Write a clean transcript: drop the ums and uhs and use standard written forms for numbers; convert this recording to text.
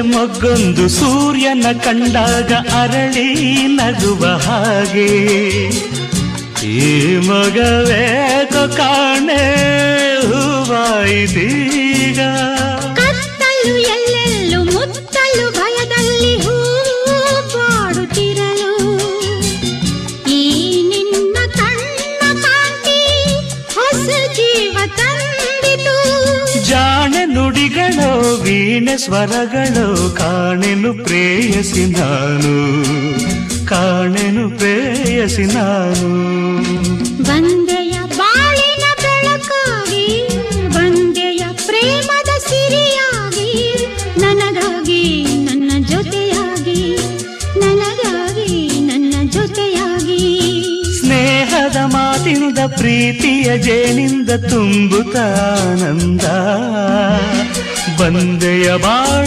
ಮೊಗ್ಗೊಂದು ಸೂರ್ಯನ ಕಂಡಾಗ ಅರಳಿ ನಗುವ ಹಾಗೆ ಈ ಮಗವೇಕೋ ಕಾಣೆ ಹೂವಾಯಿದೀಗ. ಕತ್ತಲು ಎಲ್ಲೆಲ್ಲೂ ಮುತ್ತಲು ಭಯದಲ್ಲಿ ಹೂ ಬಾಡುತ್ತಿರಲು ಈ ನಿನ್ನ ಕಣ್ಣ ಕಾಂತಿ ಹೊಸ ಜೀವ ತಂದಿತು. ಜಾಣೆ ನುಡಿಗಳೋ ವೀಣೆ ಸ್ವರಗಳೋ ಕಾಣೆನು ಪ್ರೇಯಸಿ ನಾನು, ಕಾಣೆನು ಪ್ರೇಯಸಿ ನಾನು. ಬಂದೆಯ ಬಾಳಿನ ಬೆಳಕಾಗಿ ಬಂದೆಯ ಪ್ರೇಮದ ಸಿರಿಯಾಗಿ ನನಗಾಗಿ ನನ್ನ ಜೊತೆಯಾಗಿ ನನಗಾಗಿ ನನ್ನ ಜೊತೆಯಾಗಿ. ಸ್ನೇಹದ ಮಾತಿನಿಂದ ಪ್ರೀತಿಯ ಜೇನಿಂದ ತುಂಬುತ್ತ ಆನಂದ ಬಂದೆಯ ಬಾಳ